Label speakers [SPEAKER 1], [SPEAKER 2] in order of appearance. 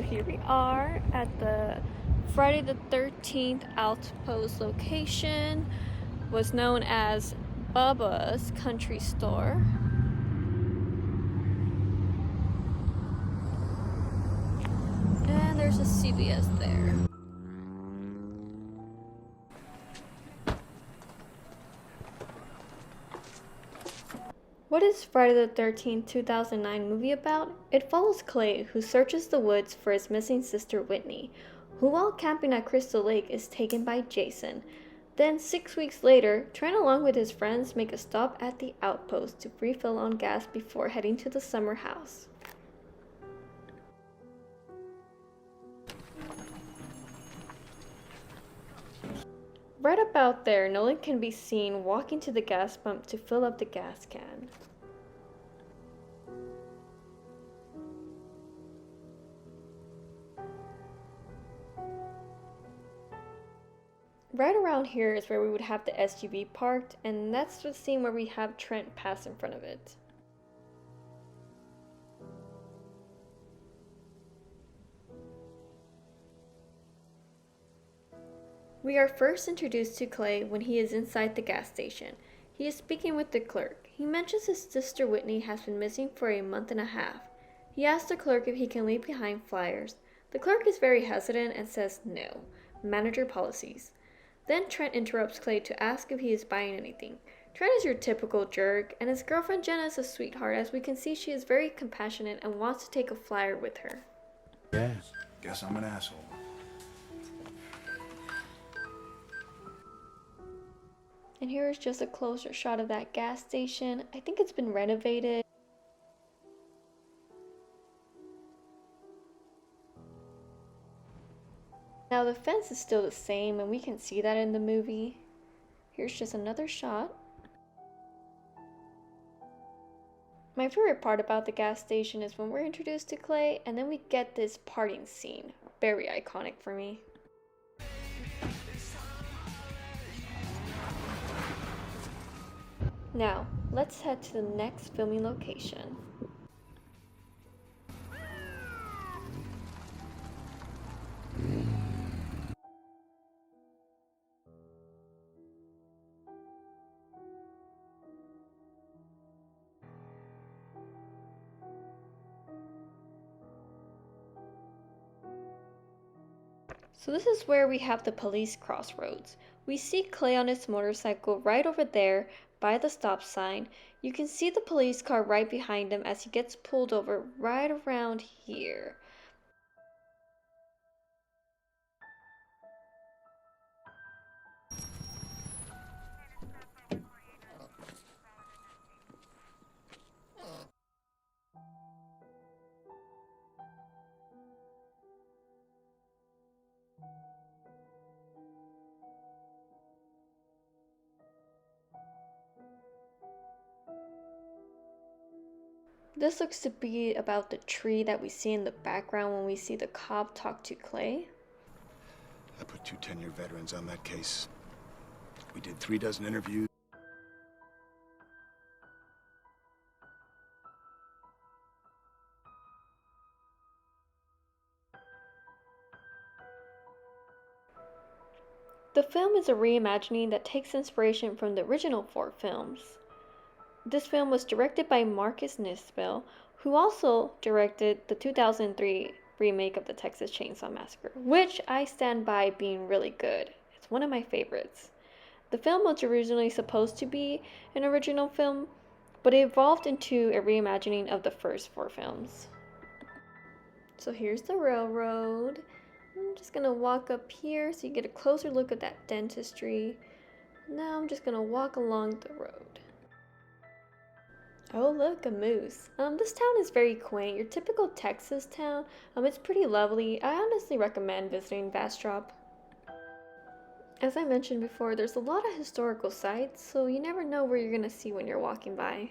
[SPEAKER 1] here we are at the Friday the 13th Outpost location, was known as Bubba's Country Store. And there's a CVS there. What is Friday the 13th, 2009 movie about? It follows Clay, who searches the woods for his missing sister Whitney, who while camping at Crystal Lake is taken by Jason. Then 6 weeks later, Trent along with his friends make a stop at the outpost to refill on gas before heading to the summer house. Right about there, Nolan can be seen walking to the gas pump to fill up the gas can. Right around here is where we would have the SUV parked, and that's the scene where we have Trent pass in front of it. We are first introduced to Clay when he is inside the gas station. He is speaking with the clerk. He mentions his sister Whitney has been missing for a month and a half. He asks the clerk if he can leave behind flyers. The clerk is very hesitant and says no. Manager policies. Then Trent interrupts Clay to ask if he is buying anything. Trent is your typical jerk, and his girlfriend Jenna is a sweetheart. As we can see, she is very compassionate and wants to take a flyer with her.
[SPEAKER 2] Yes. Guess I'm an asshole.
[SPEAKER 1] And here is just a closer shot of that gas station. I think it's been renovated. Now the fence is still the same, and we can see that in the movie. Here's just another shot. My favorite part about the gas station is when we're introduced to Clay, and then we get this parting scene. Very iconic for me. Now, let's head to the next filming location. So this is where we have the police crossroads. We see Clay on his motorcycle right over there by the stop sign. You can see the police car right behind him as he gets pulled over right around here. This looks to be about the tree that we see in the background when we see the cop talk to Clay.
[SPEAKER 2] I put 2 10-year veterans on that case. We did 36 interviews.
[SPEAKER 1] The film is a reimagining that takes inspiration from the original 4 films. This film was directed by Marcus Nispel, who also directed the 2003 remake of the Texas Chainsaw Massacre, which I stand by being really good. It's one of my favorites. The film was originally supposed to be an original film, but it evolved into a reimagining of the first 4 films. So here's the railroad. I'm just gonna walk up here so you get a closer look at that dentistry. Now I'm just gonna walk along the road. Oh look, a moose. This town is very quaint, your typical Texas town. It's pretty lovely. I honestly recommend visiting Bastrop. As I mentioned before, there's a lot of historical sites, so you never know where you're gonna see when you're walking by.